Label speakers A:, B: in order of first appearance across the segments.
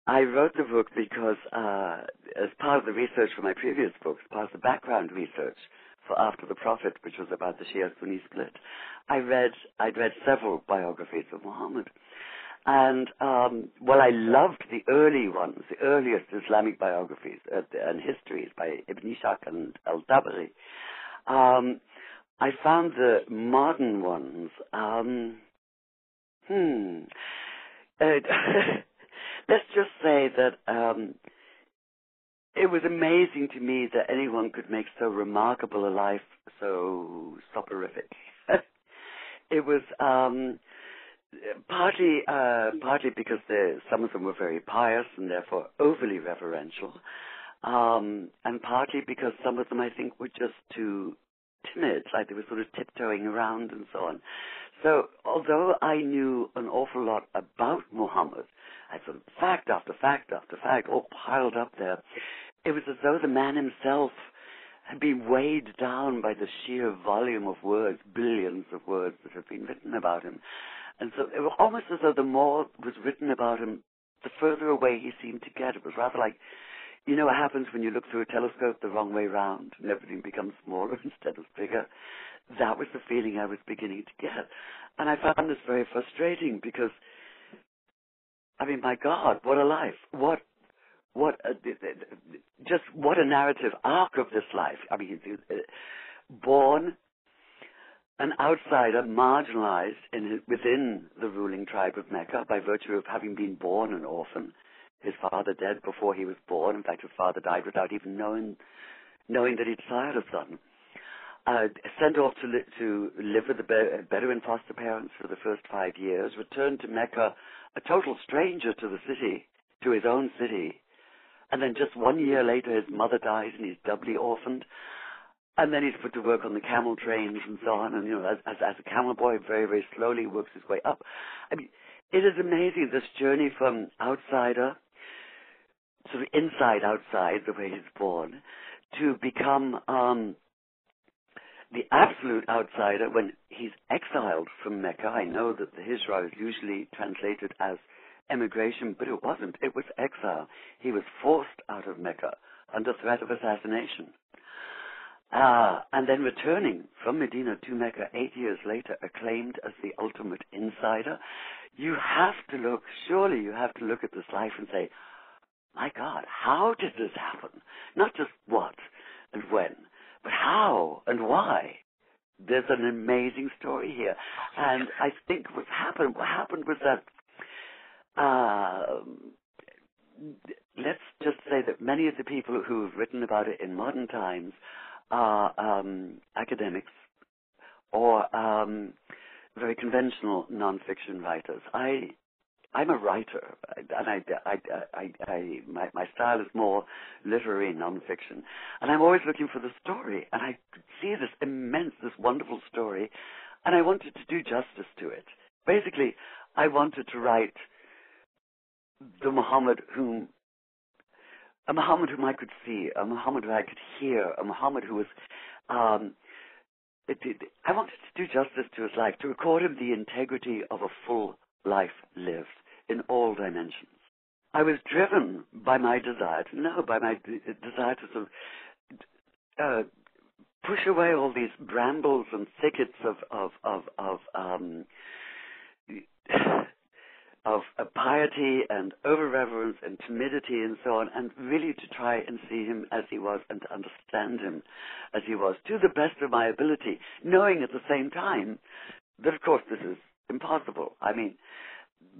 A: I wrote the book because as part of the research for my previous books, part of the background research for After the Prophet, which was about the Shia-Sunni split, I'd read several biographies of Muhammad. And while I loved the early ones, the earliest Islamic biographies and histories by Ibn Ishaq and al-Tabari, I found the modern ones, let's just say that it was amazing to me that anyone could make so remarkable a life so soporific. It was partly because some of them were very pious and therefore overly reverential, and partly because some of them, I think, were just too timid, like they were sort of tiptoeing around and so on. So although I knew an awful lot about Muhammad, I sort of fact after fact after fact all piled up there, it was as though the man himself had been weighed down by the sheer volume of words, billions of words that have been written about him. And so it was almost as though the more was written about him, the further away he seemed to get. It was rather like, you know what happens when you look through a telescope the wrong way round and everything becomes smaller instead of bigger? That was the feeling I was beginning to get. And I found this very frustrating because, I mean, my God, what a life. What a narrative arc of this life. I mean, born an outsider, marginalized within the ruling tribe of Mecca by virtue of having been born an orphan. His father dead before he was born. In fact, his father died without even knowing that he'd sired a son. Sent off to live with the Bedouin foster parents for the first 5 years, returned to Mecca, a total stranger to the city, to his own city, and then just 1 year later his mother dies and he's doubly orphaned, and then he's put to work on the camel trains and so on, and as a camel boy very, very slowly works his way up. I mean, it is amazing, this journey from outsider, sort of inside outside, the way he's born, to become the absolute outsider when he's exiled from Mecca. I know that the Hijra is usually translated as emigration, but it wasn't. It was exile. He was forced out of Mecca under threat of assassination. And then returning from Medina to Mecca 8 years later, acclaimed as the ultimate insider. Surely you have to look at this life and say, my God, how did this happen? Not just what and when, but how and why. There's an amazing story here. And I think what happened was that, let's just say that many of the people who have written about it in modern times are academics or very conventional nonfiction writers. I'm a writer, and my style is more literary nonfiction. And I'm always looking for the story, and I see this wonderful story, and I wanted to do justice to it. Basically, I wanted to write the Muhammad whom I could see, a Muhammad who I could hear, a Muhammad who was, I wanted to do justice to his life, to record him the integrity of a full life lived in all dimensions. I was driven by my desire to sort of push away all these brambles and thickets of piety and over-reverence and timidity and so on, and really to try and see him as he was and to understand him as he was, to the best of my ability, knowing at the same time that, of course, this is impossible. I mean,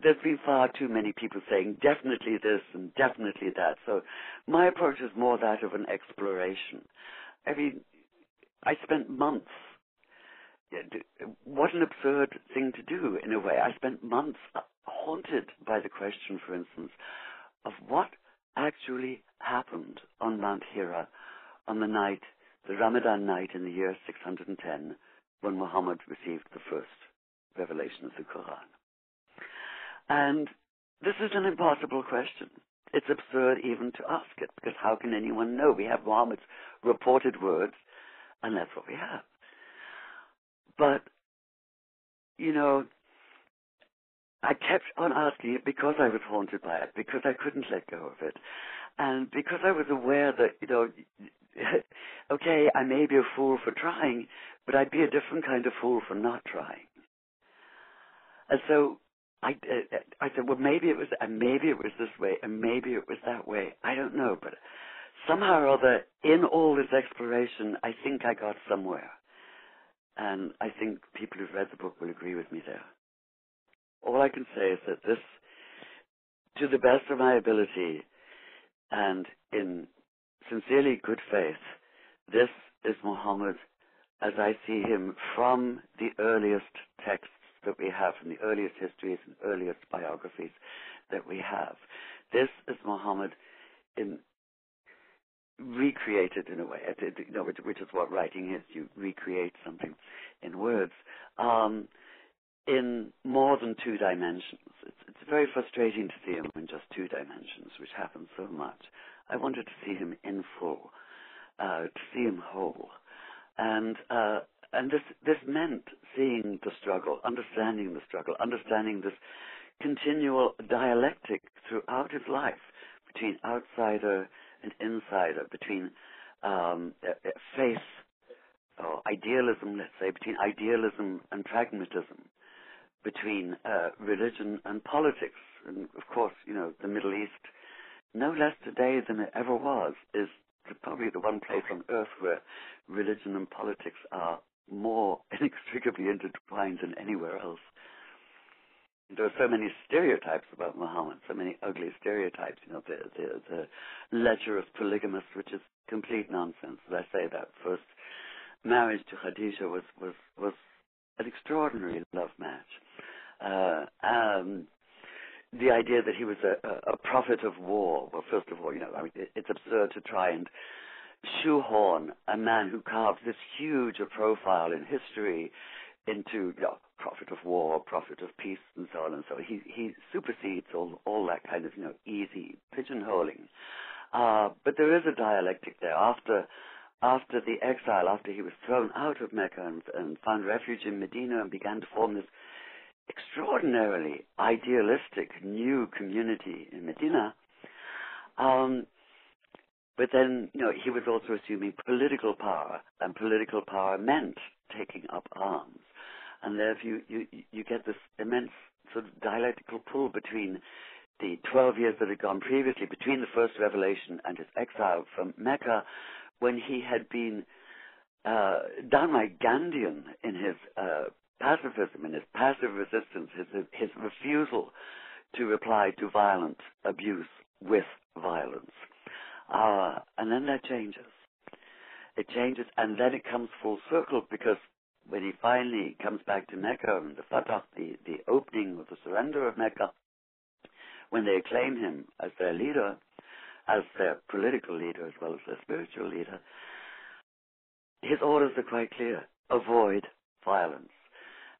A: there's been far too many people saying definitely this and definitely that. So my approach is more that of an exploration. I mean, I spent months. What an absurd thing to do, in a way. I spent months haunted by the question, for instance, of what actually happened on Mount Hira on the Ramadan night in the year 610, when Muhammad received the first revelation of the Quran. And this is an impossible question. It's absurd even to ask it, because how can anyone know? We have Muhammad's reported words, and that's what we have. But, I kept on asking it because I was haunted by it, because I couldn't let go of it, and because I was aware that, okay, I may be a fool for trying, but I'd be a different kind of fool for not trying. And so I said, well, maybe it was this way, and maybe it was that way. I don't know, but somehow or other, in all this exploration, I think I got somewhere. And I think people who've read the book will agree with me there. All I can say is that this, to the best of my ability and in sincerely good faith, this is Muhammad as I see him from the earliest texts that we have, from the earliest histories and earliest biographies that we have. This is Muhammad recreated in a way, which is what writing is. You recreate something in words in more than two dimensions. It's very frustrating to see him in just two dimensions, which happens so much. I wanted to see him in full, to see him whole, and this meant seeing the struggle, understanding this continual dialectic throughout his life between outsider and insider, between faith or idealism, let's say, between idealism and pragmatism, between religion and politics. And of course, the Middle East, no less today than it ever was, is probably the one place on earth where religion and politics are more inextricably intertwined than anywhere else. There are so many stereotypes about Muhammad, so many ugly stereotypes. The lecherous polygamist, which is complete nonsense. As I say, that first marriage to Khadija was an extraordinary love match. The idea that he was a prophet of war. Well, first of all, it's absurd to try and shoehorn a man who carved this huge a profile in history into prophet of war, prophet of peace, and so on and so on. He supersedes all that kind of easy pigeonholing. But there is a dialectic there. After the exile, after he was thrown out of Mecca and found refuge in Medina and began to form this extraordinarily idealistic new community in Medina, but then he was also assuming political power, and political power meant taking up arms. And there you get this immense sort of dialectical pull between the 12 years that had gone previously, between the first revelation and his exile from Mecca, when he had been downright Gandhian in his pacifism, in his passive resistance, his refusal to reply to violent abuse with violence. And then that changes. It changes, and then it comes full circle, because when he finally comes back to Mecca and the Fatah, the opening of the surrender of Mecca, when they acclaim him as their leader, as their political leader as well as their spiritual leader, his orders are quite clear. Avoid violence.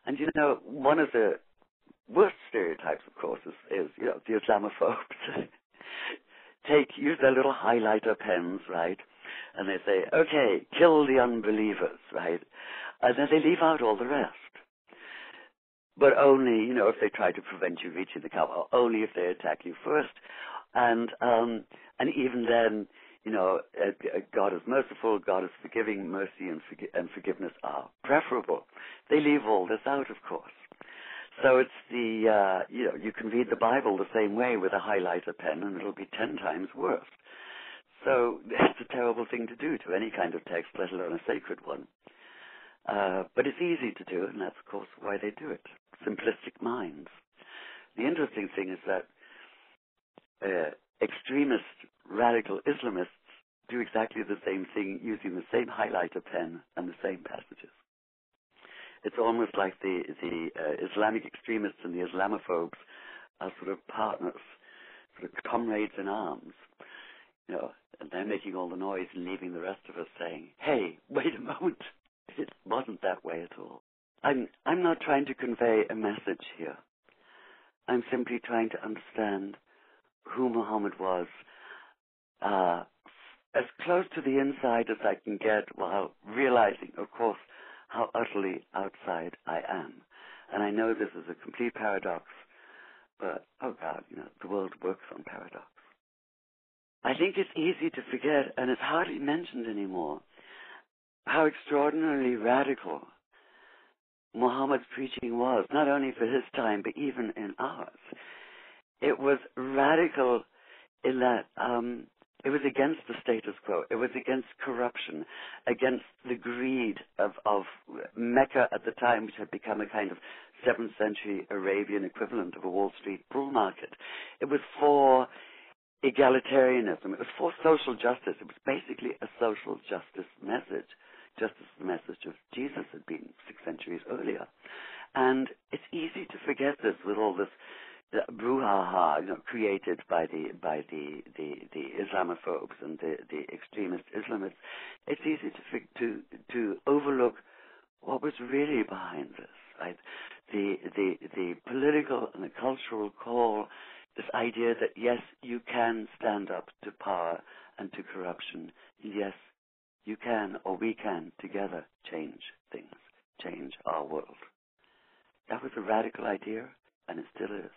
A: And one of the worst stereotypes, of course, is the Islamophobes. Use their little highlighter pens, right? And they say, okay, kill the unbelievers, right? And then they leave out all the rest. But only, if they try to prevent you reaching the Kaaba, only if they attack you first. And even then, God is merciful, God is forgiving, mercy and forgiveness are preferable. They leave all this out, of course. So it's you can read the Bible the same way with a highlighter pen, and it'll be 10 times worse. So it's a terrible thing to do to any kind of text, let alone a sacred one. But it's easy to do, and that's, of course, why they do it. Simplistic minds. The interesting thing is that extremist, radical Islamists do exactly the same thing using the same highlighter pen and the same passages. It's almost like the Islamic extremists and the Islamophobes are sort of partners, sort of comrades in arms, and they're making all the noise and leaving the rest of us saying, hey, wait a moment, it wasn't that way at all. I'm not trying to convey a message here. I'm simply trying to understand who Muhammad was, as close to the inside as I can get, while realizing, of course, how utterly outside I am. And I know this is a complete paradox, But, oh God, the world works on paradox. I think it's easy to forget, and it's hardly mentioned anymore, how extraordinarily radical Muhammad's preaching was, not only for his time, but even in ours. It was radical in that it was against the status quo. It was against corruption, against the greed of Mecca at the time, which had become a kind of 7th century Arabian equivalent of a Wall Street bull market. It was for egalitarianism. It was for social justice. It was basically a social justice message, just as the message of Jesus had been 6 centuries earlier. And it's easy to forget this with all this brouhaha, created by the Islamophobes and the extremist Islamists. It's easy to overlook what was really behind this, right? The political and the cultural call, this idea that yes, you can stand up to power and to corruption. Yes, you can, or we can together change things, change our world. That was a radical idea, and it still is.